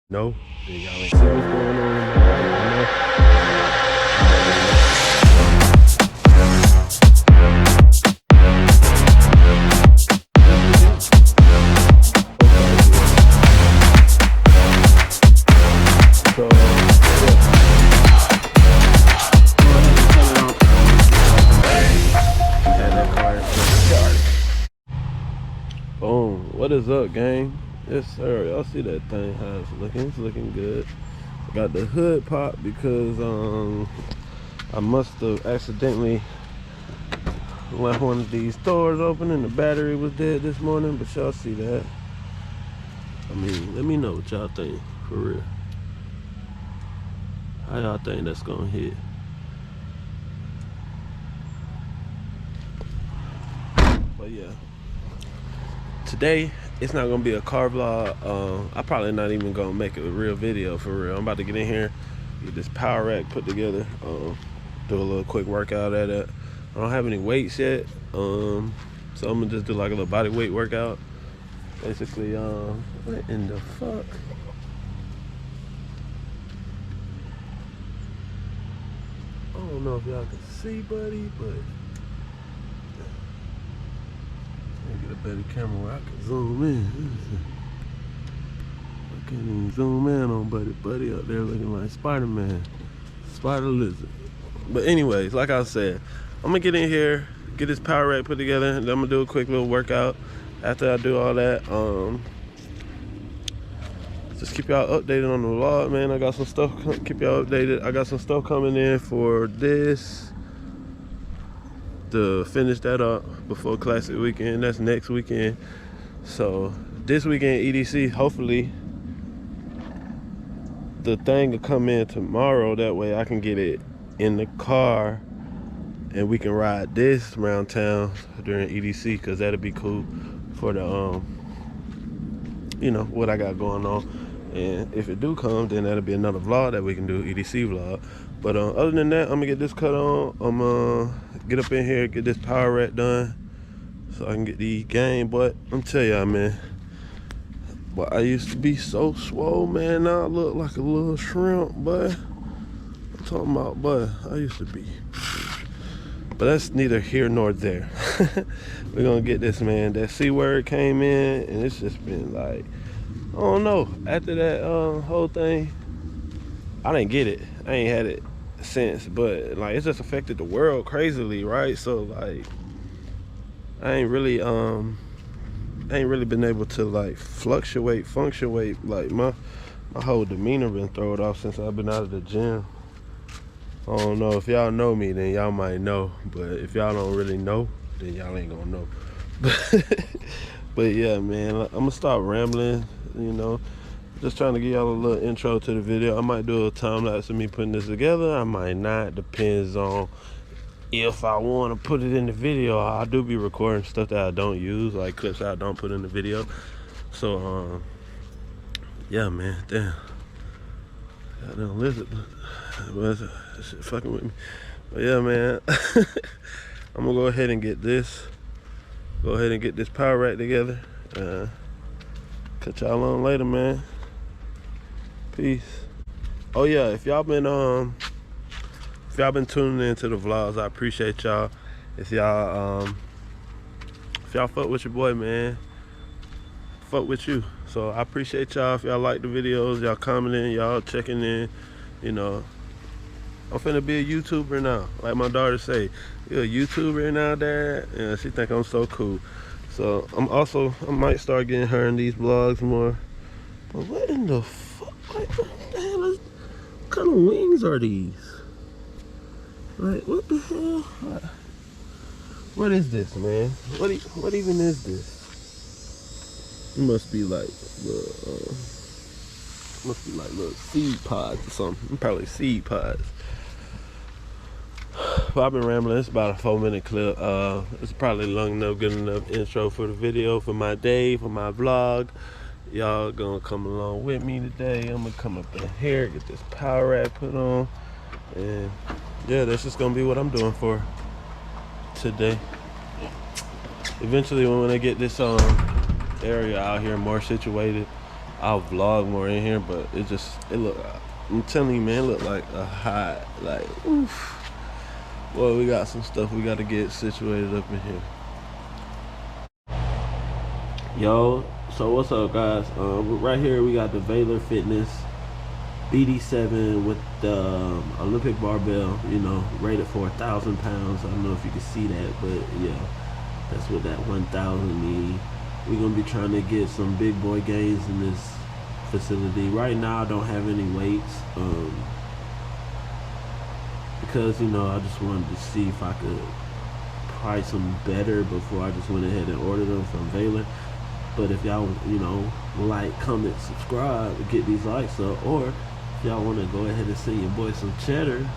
No, then y'all ain't see what's going on in my Boom. What is up, gang? Yes, sir. Y'all see that thing? How it's looking? It's looking good. Got the hood pop because I must have accidentally left one of these doors open and the battery was dead this morning. But y'all see that? I mean, let me know what y'all think for real. How y'all think that's gonna hit? But yeah, today it's not gonna be a car vlog. I probably not even gonna make it a real video for real. I'm about to get in here, get this power rack put together, do a little quick workout at it. I don't have any weights yet, so I'm gonna just do like a little body weight workout. Basically, what in the fuck? I don't know if y'all can see, buddy, but let me get a better camera where I can zoom in. I can't even zoom in on buddy up there looking like Spider-Man, Spider Lizard. But anyways, like I said, I'm gonna get in here, get this power rack put together, and then I'm gonna do a quick little workout. After I do all that, just keep y'all updated on the vlog, man. I got some stuff, keep y'all updated. I got some stuff coming in for this, to finish that up before Classic Weekend. That's next weekend. So this weekend, EDC, hopefully the thing will come in tomorrow. That way I can get it in the car and we can ride this around town during EDC, because that'll be cool for the you know what I got going on. And if it do come, then that'll be another vlog that we can do, EDC vlog. But other than that, I'm gonna get this cut on. I'm gonna get up in here, get this power rack done so I can get the game. But I'm telling y'all, man, but I used to be so swole, man. Now I look like a little shrimp, but I'm talking about, but I used to be. But that's neither here nor there. We're gonna get this, man. That C word came in, and it's just been like, I don't know. After that whole thing, I didn't get it. I ain't had it since, but like it's just affected the world crazily, right? So like, I ain't really been able to like fluctuate. Like my whole demeanor been thrown off since I've been out of the gym. I don't know, if y'all know me, then y'all might know, but if y'all don't really know, then y'all ain't gonna know. But yeah, man, I'm gonna stop rambling, you know, just trying to give y'all a little intro to the video. I might do a time lapse of me putting this together, I might not, depends on if I want to put it in the video. I do be recording stuff that I don't use, like clips that I don't put in the video. So yeah, man, damn, goddamn lizard was shit fucking with me. But yeah, man, I'm gonna go ahead and get this power rack together. Catch y'all on later, man. Peace. Oh yeah, if y'all been tuning into the vlogs, I appreciate y'all. If y'all fuck with your boy, man, fuck with you. So I appreciate y'all. If y'all like the videos, y'all commenting, y'all checking in, you know. I'm finna be a YouTuber now. Like my daughter say, you're a YouTuber now, Dad? Yeah, she think I'm so cool. So I might start getting her in these vlogs more. But what in the fuck? Like, what the hell is, what kind of wings are these? Like, what the hell? What is this, man? What even is this? It must be like little seed pods or something. Probably seed pods. Well, I've been rambling. It's about a 4-minute clip. It's probably long enough, good enough intro for the video, for my day, for my vlog. Y'all gonna come along with me today. I'm gonna come up in here, get this power rack put on, and yeah, that's just gonna be what I'm doing for today. Eventually, when I get this area out here more situated, I'll vlog more in here, but it look. I'm telling you, man, it look like a hot, like, oof. Well, we got some stuff we got to get situated up in here. Yo, so what's up, guys? Right here we got the Valor Fitness BD-7 with the Olympic barbell. You know, rated for 1,000 pounds. I don't know if you can see that, but yeah, that's what that 1,000 means. We're gonna be trying to get some big boy gains in this facility. Right now, I don't have any weights, because I just wanted to see if I could price them better before I just went ahead and ordered them from Valor. But if y'all, like, comment, subscribe, and get these likes up, or if y'all want to go ahead and send your boy some cheddar,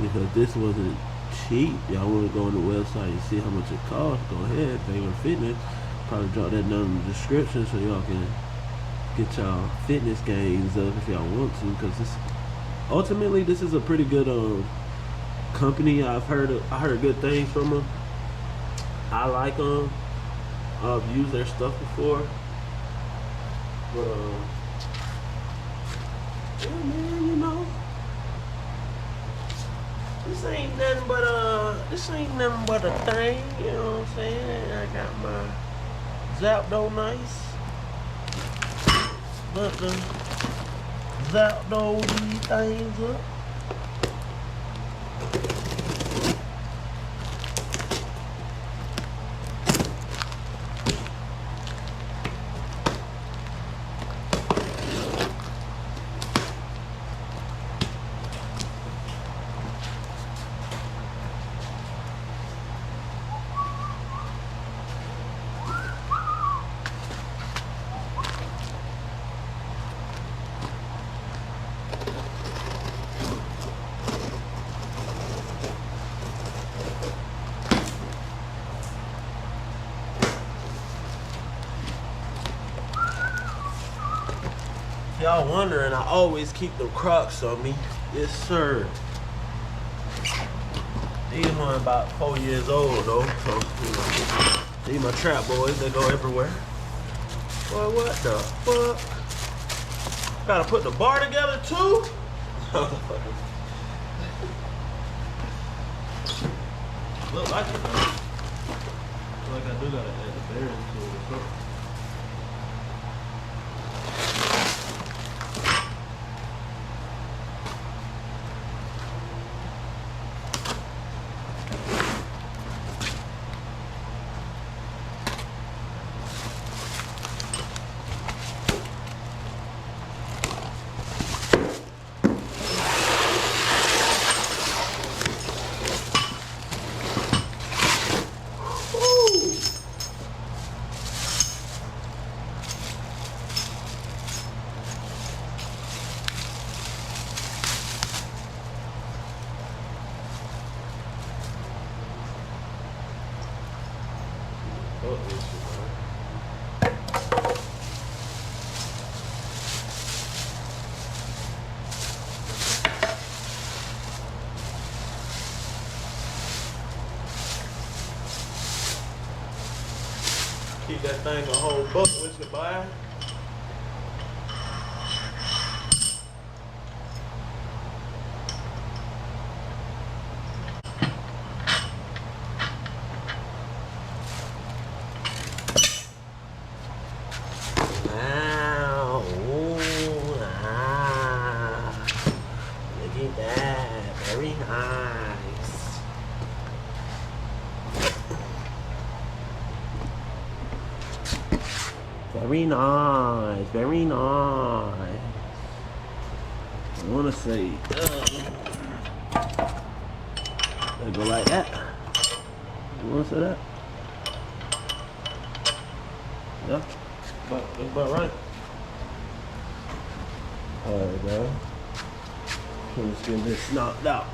because this wasn't cheap. Y'all want to go on the website and see how much it costs, go ahead. Valor Fitness, probably drop that down in the description so y'all can get y'all fitness gains up if y'all want to, because ultimately this is a pretty good company. I heard good things from them. I like them. I've used their stuff before, but yeah, man, this ain't nothing but a thing. You know what I'm saying? I got my Zapdo nice, but the Zapdo these things up. Y'all wondering, I always keep them Crocs on me. Yes, sir. These ones about 4 years old though, so these my trap boys. They go everywhere. Boy, what the fuck? Gotta put the bar together too. Look like it though. Look like I do gotta add the bearings to it or something. Keep that thing a whole buck with you, boy. Wow. Ooh, look at that. Very nice. Very nice, very nice. I want to say, they go like that. You want to say that? Yeah, but that's about right. Alright, bro. Let's get this knocked out.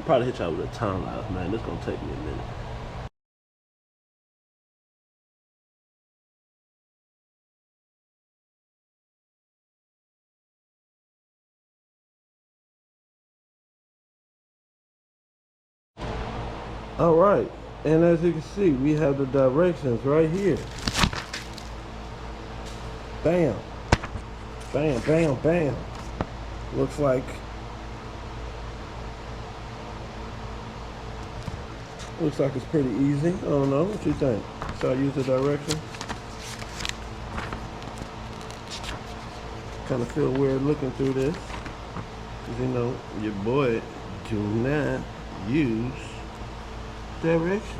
Probably hit y'all with a time lapse, man. This gonna take me a minute. All right, and as you can see, we have the directions right here. Bam. Bam, bam, bam. Looks like it's pretty easy. I don't know. What you think? Should I use the direction? Kind of feel weird looking through this. Because, you know, your boy do not use directions.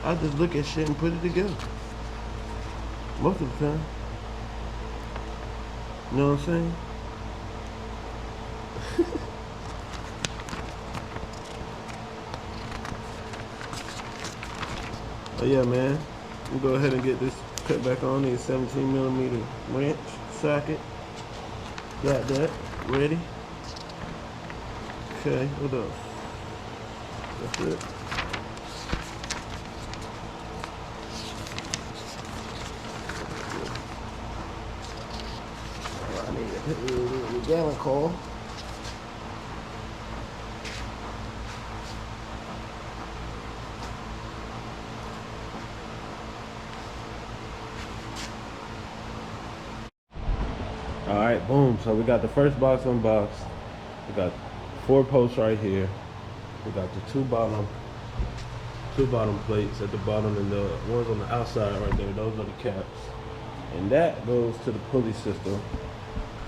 I just look at shit and put it together. Most of the time. You know what I'm saying? Oh yeah, man. We'll go ahead and get this cut back on. These 17mm wrench socket. Got that. Ready? Okay, what else? That's it. Oh, I need to put the gallon coil. Alright, boom. So we got the first box unboxed. We got 4 posts right here. We got the two bottom plates at the bottom, and the ones on the outside right there, those are the caps. And that goes to the pulley system.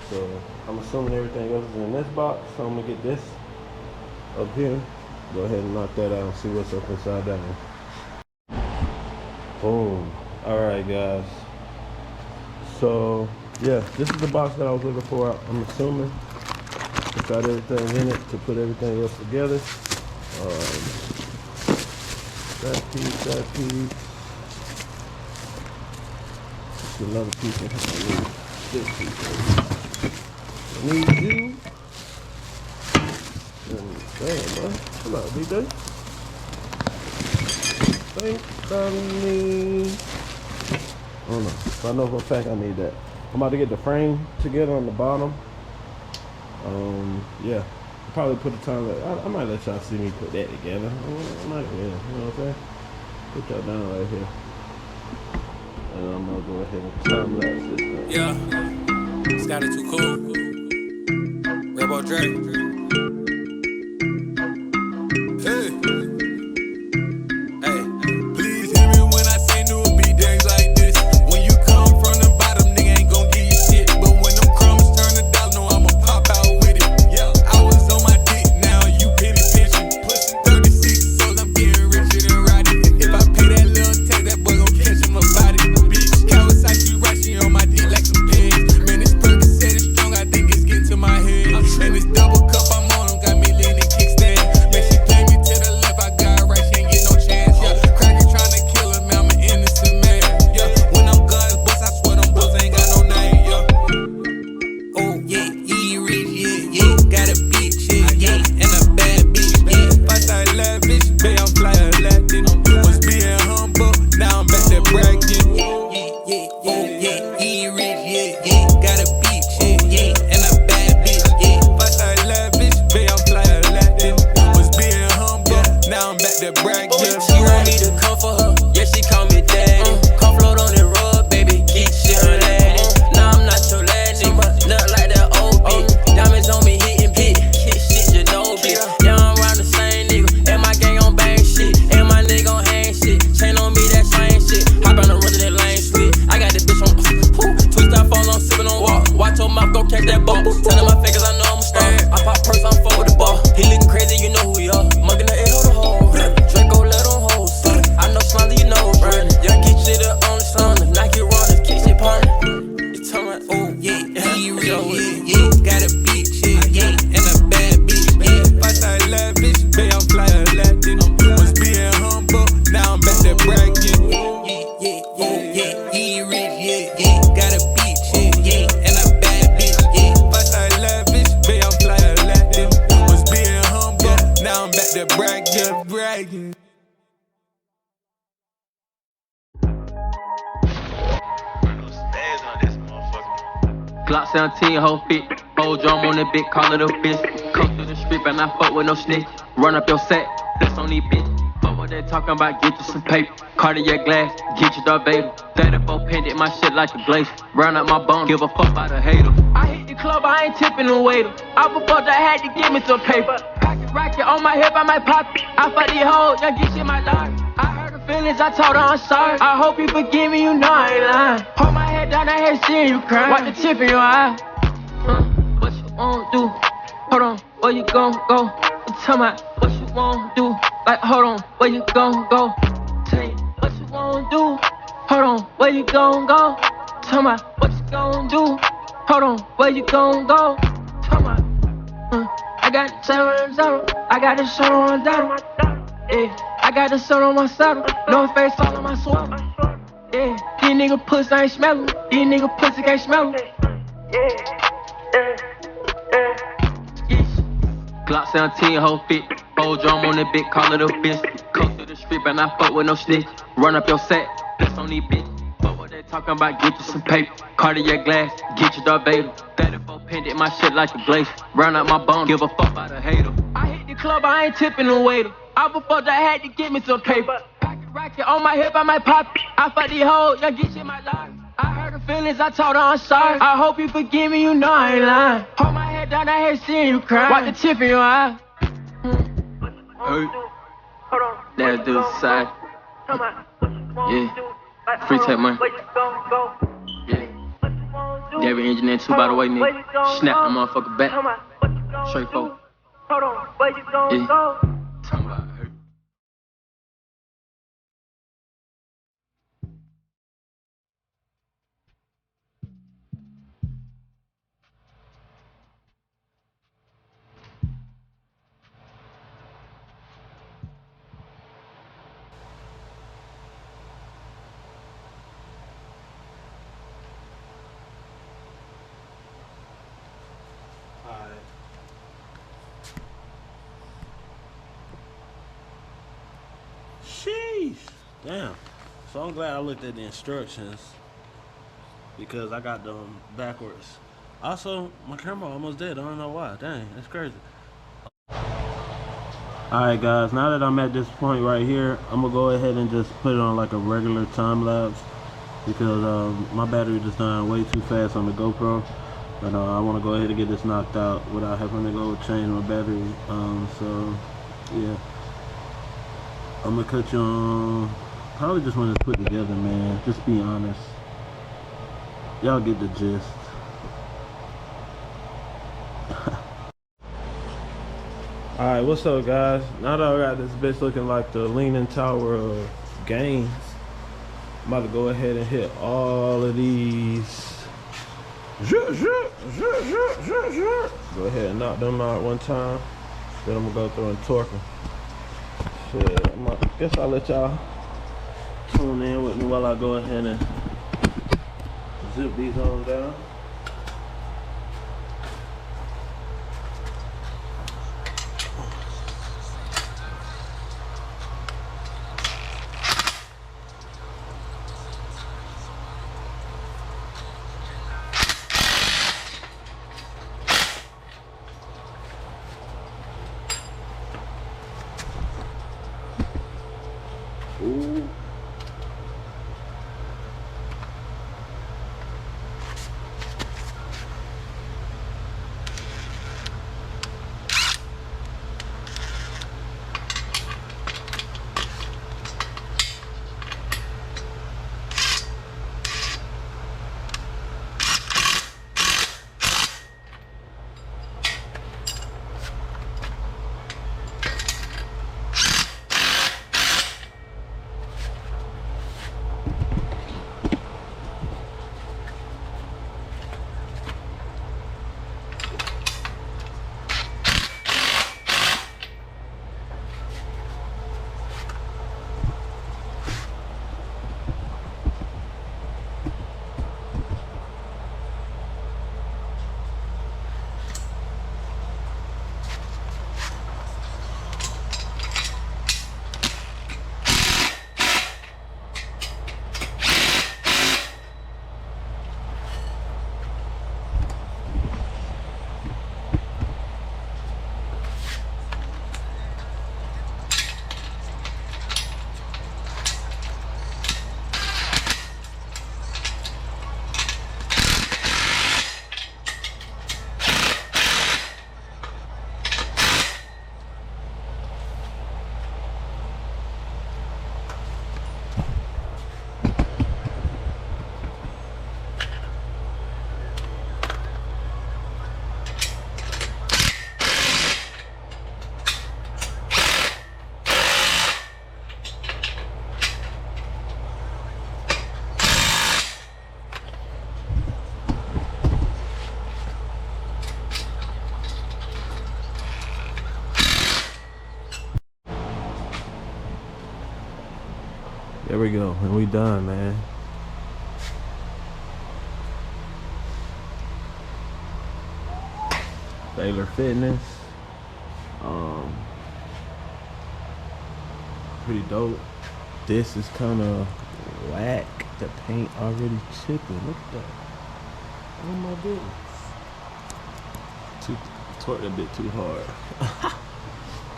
So I'm assuming everything else is in this box. So I'm gonna get this up here. Go ahead and knock that out and see what's up inside that one. Boom. Alright guys. So yeah, this is the box that I was looking for. I'm assuming it's got everything in it to put everything else together. That piece. Another piece. I need this piece. I need you. Damn, man. Come on, BD. Think I need. I don't know. But I know for a fact I need that. I'm about to get the frame together on the bottom. Yeah. Probably put the time. I might let y'all see me put that together. I might, yeah. You know what I'm saying? Put that down right here. And I'm gonna go ahead and time lapse this thing. Yeah. It's kinda too cool. Rebel Dre. Hey. Hey. Please hear me when I say no be days like this. When you come from the bottom, nigga ain't gon' give you shit. But when them crumbs turn to dollar, no, I'ma pop out with it. Yeah. I was on my dick, now you penny pinching. Pushing 36, so I'm getting richer than Roddy. If I pay that little tax, that boy gon' catch him a body. Bitch, Kawasaki rushing on my dick like some pigs. Man, this perk said it's strong, I think it's getting to my head. And this double cup I'm on him got me leaning kickstand. Man, she gave me to the left, I got her right, she ain't get no chance. Yeah, cracker trying to kill her, man, I'm an innocent man. Yeah, when I'm God's boss, I swear them boys ain't got no name. Yeah. Oh yeah, rich, yeah, got a bitch, yeah, and a bad bitch, yeah. First I lavish, babe, I'm fly Aladdin. Was being humble, now I'm back to bragging. Yeah, rich, yeah, got a bitch, yeah, and a bad bitch, yeah. First I lavish, babe, I'm fly Aladdin. Was being humble, now I'm back to bragging. She want me to come for her, yeah, she call me daddy. Come float on the road, baby, get shit her daddy. Nah, I'm not your lad, nigga, look like that old bitch. Diamonds on me hitting big, hit shit, you know, bitch. Yeah, I'm around the same nigga, and my gang on bang shit, and my nigga on hang shit. Chain on me, that same shit. Hop on the run of that lane split. I got this bitch on, twist that phone, I'm sipping on walk. Watch your mouth, go catch that ball. Telling my fingers, I know I'm a star. I pop perks, I'm full with the ball. He looking crazy, you know who we are. Mugging the head of the hole. Draco, let on hoes. I know Smiley, you know, burn. Young get shit up on the sun. Nike runners, kick shit pun. You tell me, oh, yeah, got a bitch, yeah, and a bad bitch, yeah. First I lavish, babe, I'm fly Aladdin. Was being humble, now I'm back to bragging. Rich, yeah, got a bitch, yeah, and a bad bitch, yeah. First I lavish, babe, I'm fly Aladdin. Was being humble, now I'm back to bragging. Glock 17, whole fit, whole drum on the bit, call it a bitch. Come through the strip and I fuck with no snitch. Run up your set, flex on these bitch. Fuck with they talking about? Get you some paper. Cardiac glass, get you Darth Vader. 34 pendant, my shit like a glacier. Burn up my bone, give a fuck about a hater. I hit the club, I ain't tipping the waiter. I before I had to give me some paper. Rocket on my hip, I might pop it. I fuck these hoes, young get shit my life. I heard her feelings, I told her I'm sorry. I hope you forgive me, you know I ain't lying. Hold my head down, I hate seeing you crying. Wipe the tip in your eye. What you won't do? Hold on, where you gon' go? Tell me what you won't do. Like, hold on, where you gon' go? Tell me what you won't do. Hold on, where you gon' go? Tell me what you gon' do. Hold on, where you gon' go? Tell me. I got the 7 I got the shirt on my daughter. Yeah, I got the shirt on my saddle. No face all on my sweater. Yeah, these niggas pussy ain't smellin'. These niggas pussy can't smell it. Glock 17, whole fit. Whole drum on the bit, call it a bitch. Come to the street, but not fuck with no snitch. Run up your set, bless on these bitch. Fuck what they talking about, get you some paper. Cardiac glass, get you Darth Vader. 34 pendant, my shit like a glacier. Burn up my bone, give a fuck about a hater. I hit the club, I ain't tipping the waiter. I before I had to give me some paper. Rocket on my hip, I might pop it. I fuck these hoes, young get shit my life. I heard her feelings, I told her I'm sorry. I hope you forgive me, you know I ain't lying. Hold my head down, I hate seeing you crying. Wipe the tip in your eye. Hey. That dude's side. Yeah. Free tech money. Yeah. Every engineer too, by the way, nigga. Snap the motherfucker back. Straight forward. Yeah. Talking about her. Sheesh. Damn. So I'm glad I looked at the instructions because I got them backwards. Also, my camera almost dead. I don't know why. Dang, that's crazy. Alright guys, now that I'm at this point right here, I'm gonna go ahead and just put it on like a regular time lapse because my battery just dying way too fast on the GoPro. But I want to go ahead and get this knocked out without having to go change my battery. So yeah, I'm gonna cut you on. Probably just want to put together, man. Just be honest. Y'all get the gist. Alright, what's up guys? Now that I got this bitch looking like the Leaning Tower of Games, I'm about to go ahead and hit all of these. Go ahead and knock them out one time. Then I'm gonna go through and torque them. Shit, guess I'll let y'all tune in with me while I go ahead and zip these on down. Ooh. There we go, and we done, man. Valor Fitness. Pretty dope. This is kind of whack. The paint already chipping. Look at that. Oh my goodness. Torqued a bit too hard.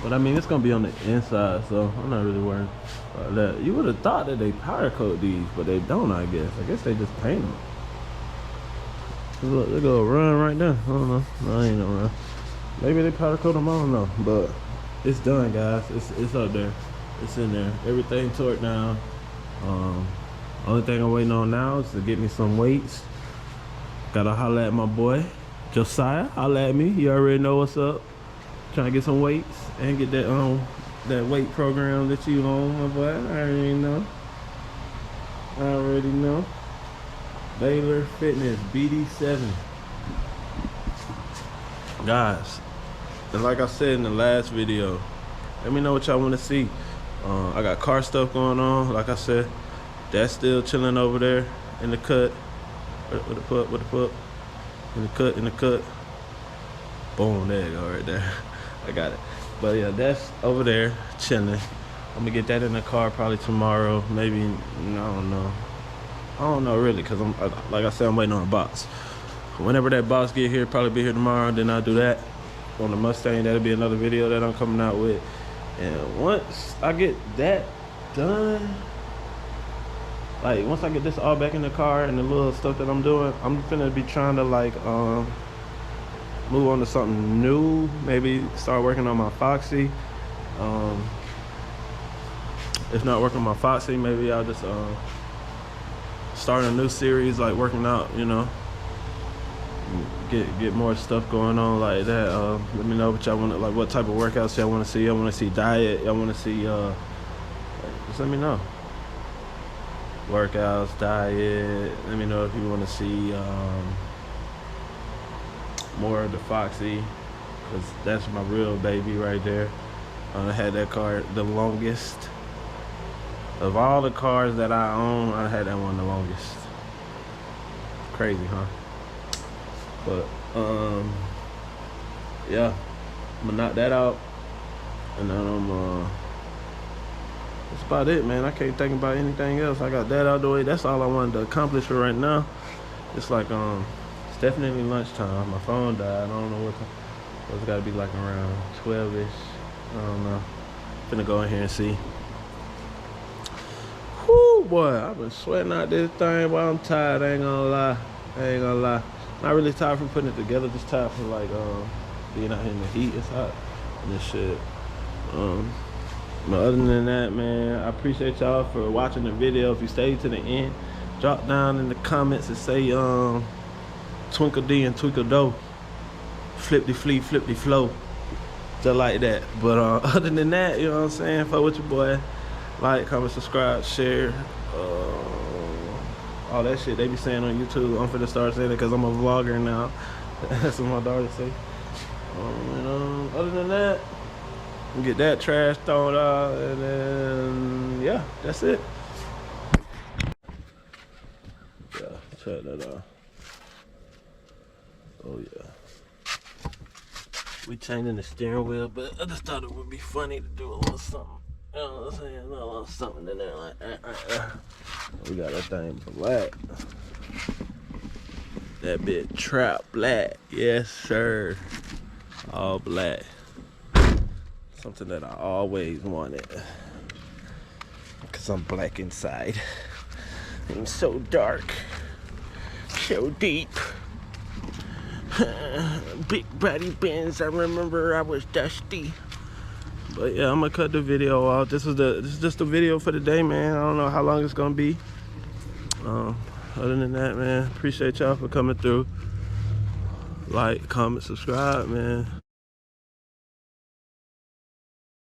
But I mean, it's gonna be on the inside, so I'm not really worried about that. You would have thought that they powder coat these, but they don't, I guess. I guess they just paint them. Look, they go run right there. I don't know. No, I ain't no run. Maybe they powder coat them, I don't know. But it's done, guys. It's up there. It's in there. Everything torqued down. Only thing I'm waiting on now is to get me some weights. Gotta holla at my boy Josiah. Holla at me. You already know what's up. Trying to get some weights and get that that weight program that you on, my boy. I already know. Valor Fitness BD-7. Guys, and like I said in the last video, let me know what y'all want to see. I got car stuff going on. Like I said, that's still chilling over there in the cut. With the put. In the cut. Boom, there you go, right there. I got it. But yeah, that's over there chilling. I'm gonna get that in the car probably tomorrow. Maybe, I don't know really, cause like I said, I'm waiting on a box. Whenever that box get here, probably be here tomorrow. Then I'll do that on the Mustang. That'll be another video that I'm coming out with. And once I get that done, like once I get this all back in the car and the little stuff that I'm doing, I'm finna be trying to like move on to something new. Maybe start working on my Foxy. If not working on my Foxy, maybe I'll just start a new series, like working out, you know. Get more stuff going on like that. Let me know what y'all want, like what type of workouts y'all want to see. I want to see diet. Y'all want to see just let me know. Workouts, diet. Let me know if you want to see more of the Foxy, because that's my real baby right there. I had that car the longest. Of all the cars that I own, I had that one the longest. Crazy, huh? But yeah, I'm gonna knock that out, and then that's about it, man. I can't think about anything else. I got that out the way. That's all I wanted to accomplish for right now. It's like it's definitely lunchtime. My phone died. I don't know what time. It's got to be like around 12ish. I don't know. Finna go in here and see. Whoo, boy, I've been sweating out this thing. Boy, I'm tired. I ain't gonna lie. Not really tired from putting it together. Just tired from like being out here in the heat. It's hot and this shit. But other than that, man, I appreciate y'all for watching the video. If you stayed to the end, drop down in the comments and say Twinkle D and Twinkle Doe, flip the fleet, flip the flow, just like that. But other than that, you know what I'm saying, fuck with your boy. Like, comment, subscribe, share, all that shit they be saying on YouTube. I'm finna start saying it because I'm a vlogger now. That's what my daughter say. Other than that, get that trash thrown out, and then yeah, that's it. Yeah, check that out. Oh yeah, we changing the steering wheel, but I just thought it would be funny to do a little something. You know what I'm saying? A little something in there like that. We got that thing black. That bit trap black, yes sir. All black. Something that I always wanted. Cause I'm black inside. I'm so dark. So deep. Big body Benz, I remember I was dusty. But yeah, I'm gonna cut the video off. This is just a video for the day, man. I don't know how long it's gonna be. Other than that, man, appreciate y'all for coming through. Like, comment, subscribe, man.